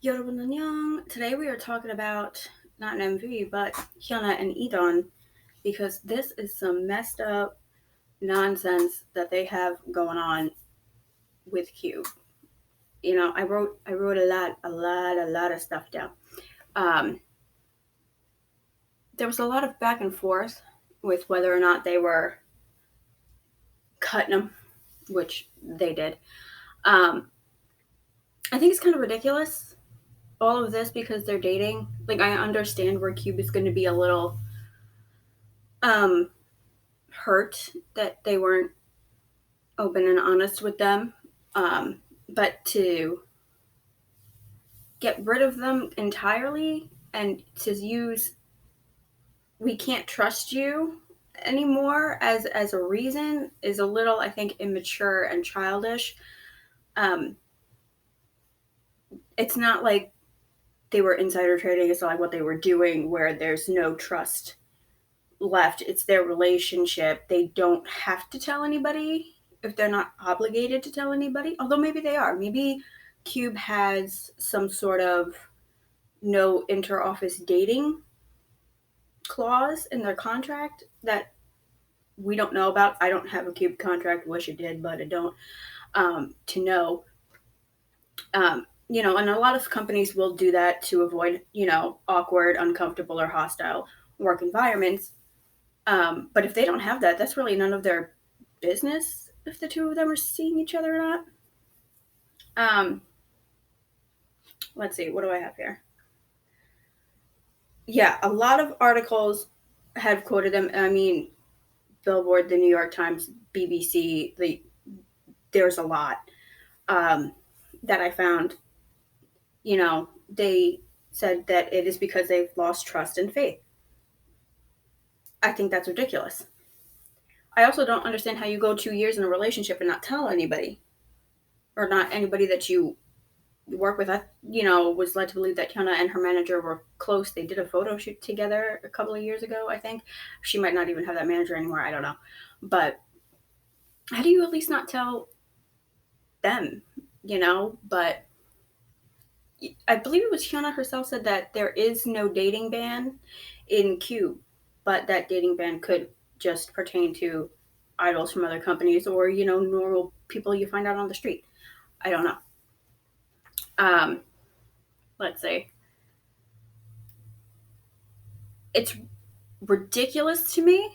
여러분 Today we are talking about not an MV, but Hyuna and Edon, because this is some messed up nonsense that they have going on with Cube. I wrote a lot of stuff down. Um, there was a lot of back and forth with whether or not they were cutting them, which they did. Um, I think it's kind of ridiculous, all of this, because they're dating. Like, I understand where Cube is going to be a little um hurt that they weren't open and honest with them. But to get rid of them entirely and to use "we can't trust you" anymore as a reason is a little, I think, immature and childish. Um, it's not like they were insider trading. It's not like what they were doing where there's no trust left. It's their relationship. They don't have to tell anybody if they're not obligated to tell anybody. Although maybe they are. Maybe Cube has some sort of no inter-office dating clause in their contract that we don't know about. I don't have a Cube contract. Wish I did, but I don't. To know. And a lot of companies will do that to avoid, awkward, uncomfortable, or hostile work environments. But if they don't have that, that's really none of their business if the two of them are seeing each other or not. Um, let's see, what do I have here? Yeah, a lot of articles have quoted them. I mean, Billboard, the New York Times, BBC, there's a lot that I found. They said that it is because they've lost trust and faith. I think that's ridiculous. I also don't understand how you go 2 years in a relationship and not tell anybody, or not anybody that you work with. I, was led to believe that Hyuna and her manager were close. They did a photo shoot together a couple of years ago, I think. She might not even have that manager anymore. I don't know. But how do you at least not tell them, But I believe it was Hyuna herself said that there is no dating ban in Cube, but that dating ban could just pertain to idols from other companies or, normal people you find out on the street. I don't know. Um, let's see. It's ridiculous to me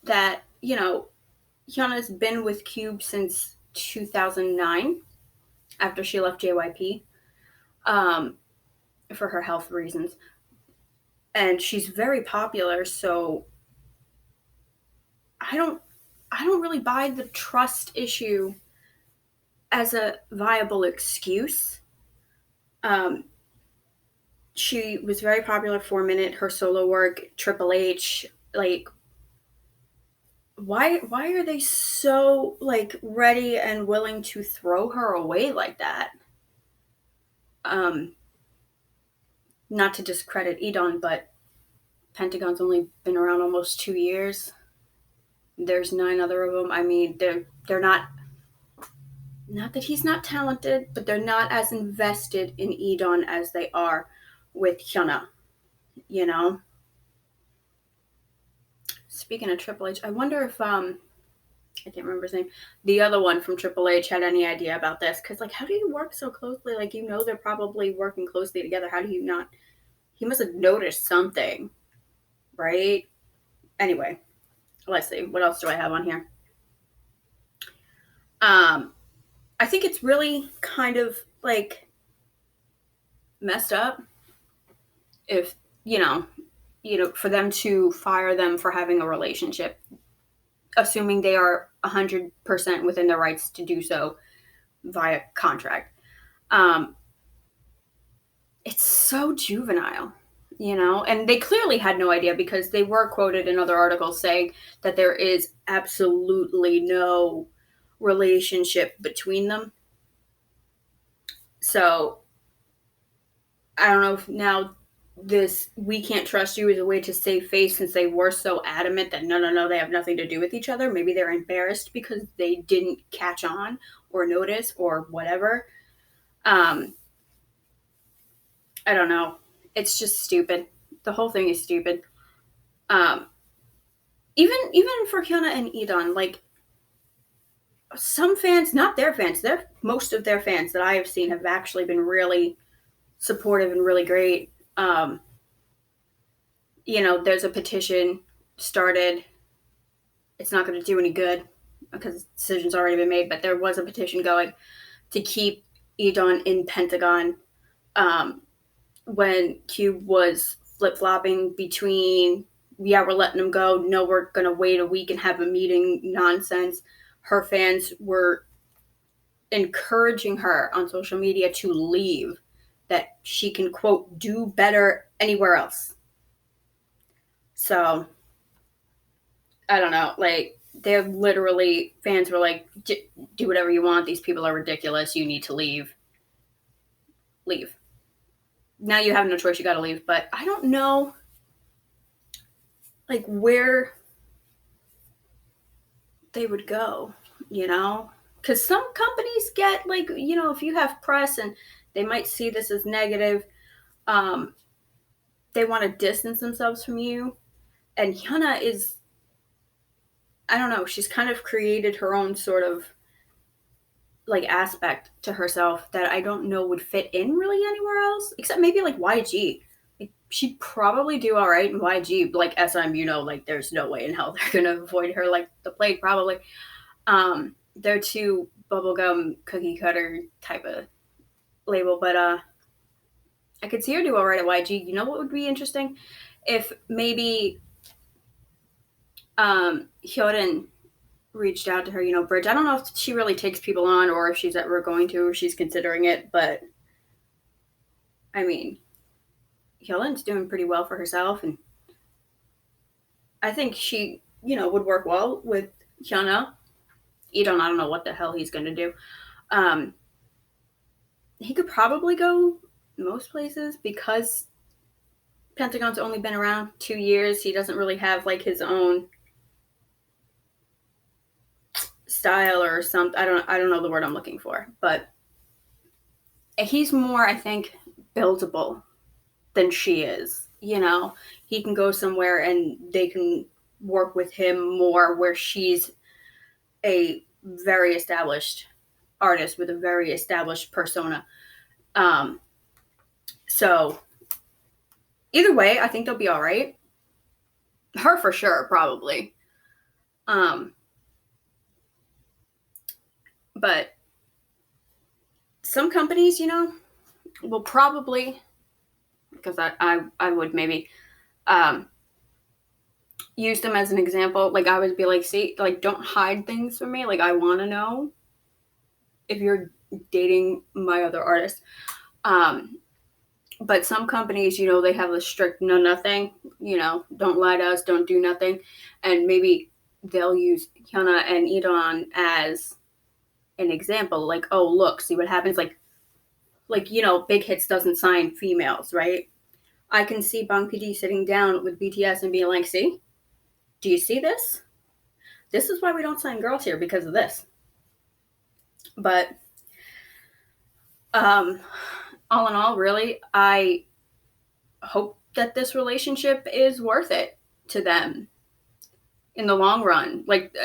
that, Hyuna's been with Cube since 2009 after she left JYP um, for her health reasons. And she's very popular, so I don't I don't really buy the trust issue as a viable excuse. Um, she was very popular for a minute. Her solo work, Triple H, like why are they so ready and willing to throw her away like that? Um, Not to discredit Edon, but Pentagon's only been around almost 2 years. There's 9 other of them. I mean, they're not that he's not talented, but they're not as invested in Edon as they are with Hyuna. You know. Speaking of Triple H, I wonder if I can't remember his name. The other one from Triple H had any idea about this? Because how do you work so closely? They're probably working closely together. How do you not? He must have noticed something, right? Anyway, let's see. What else do I have on here? Um, I think it's really kind of messed up if for them to fire them for having a relationship, assuming they are 100% within their rights to do so via contract. Um, it's so juvenile, and they clearly had no idea because they were quoted in other articles saying that there is absolutely no relationship between them. So I don't know if now this "we can't trust you" is a way to save face, since they were so adamant that no, they have nothing to do with each other. Maybe they're embarrassed because they didn't catch on or notice or whatever. Um, I don't know. It's just stupid. The whole thing is stupid. Um, even for Hyuna and Edon, like some fans, not their fans, their most of their fans that I have seen have actually been really supportive and really great. There's a petition started. It's not going to do any good because the decision's already been made, but there was a petition going to keep Edon in Pentagon when Cube was flip-flopping between, yeah, we're letting him go, no, we're going to wait a week and have a meeting nonsense. Her fans were encouraging her on social media to leave, that she can, quote, do better anywhere else. So, I don't know. Like, they're literally, fans were like, do whatever you want. These people are ridiculous. You need to leave. Leave. Now you have no choice. You got to leave. But I don't know, like, where they would go, Because some companies get, like, if you have press and they might see this as negative, they want to distance themselves from you. And Hyuna is, I don't know, she's kind of created her own sort of like aspect to herself that I don't know would fit in really anywhere else, except maybe like YG. Like, she'd probably do all right in YG. Like SM, like there's no way in hell they're gonna avoid her like the plague, probably. They're too bubblegum cookie cutter type of label, but I could see her do all right at YG. You know what would be interesting? If maybe Hyorin reached out to her, Bridge. I don't know if she really takes people on or if she's ever going to, or she's considering it, but I mean, Hyorin's doing pretty well for herself, and I think she, would work well with Hyuna. Edon, I don't know what the hell he's going to do. He could probably go most places because Pentagon's only been around 2 years. He doesn't really have like his own style or something. I don't know the word I'm looking for, but he's more, I think, buildable than she is. He can go somewhere and they can work with him more, where she's a very established artist with a very established persona. So either way, I think they'll be all right. Her for sure, probably. But some companies, will probably, because I would maybe use them as an example. Like, I would be like, see, like, don't hide things from me. Like, I want to know if you're dating my other artist. But some companies, they have a strict no nothing, don't lie to us, don't do nothing. And maybe they'll use Hyuna and Edon as an example. Like, oh, look, see what happens. Like, Big Hits doesn't sign females, right? I can see Bang PD sitting down with BTS and being like, see, do you see this? This is why we don't sign girls here, because of this. But all in all, really, I hope that this relationship is worth it to them in the long run. Like,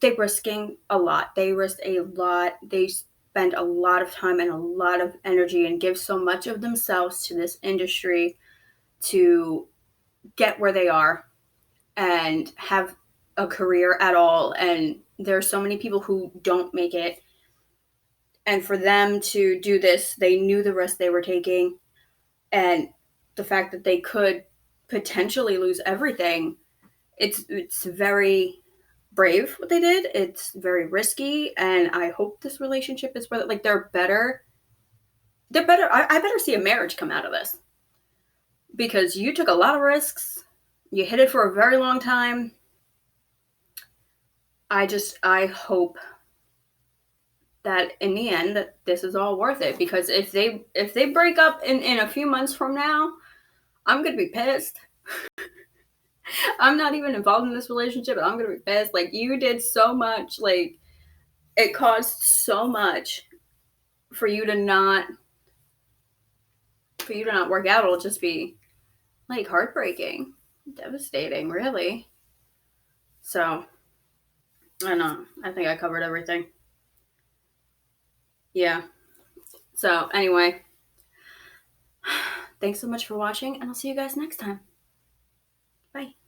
they're risking a lot. They risk a lot. They spend a lot of time and a lot of energy and give so much of themselves to this industry to get where they are and have a career at all. And there are so many people who don't make it. And for them to do this, they knew the risk they were taking. And the fact that they could potentially lose everything, it's very brave what they did. It's very risky, and I hope this relationship is where, like, they're better. I better see a marriage come out of this, because you took a lot of risks. You hid it for a very long time. I hope that in the end that this is all worth it, because if they break up in a few months from now, I'm gonna be pissed. I'm not even involved in this relationship, but I'm gonna be pissed. Like, you did so much. Like, it cost so much for you to not for you to not work out will just be like heartbreaking, devastating, really. So, I don't know. I think I covered everything. Yeah. So, anyway, thanks so much for watching, and I'll see you guys next time. Bye.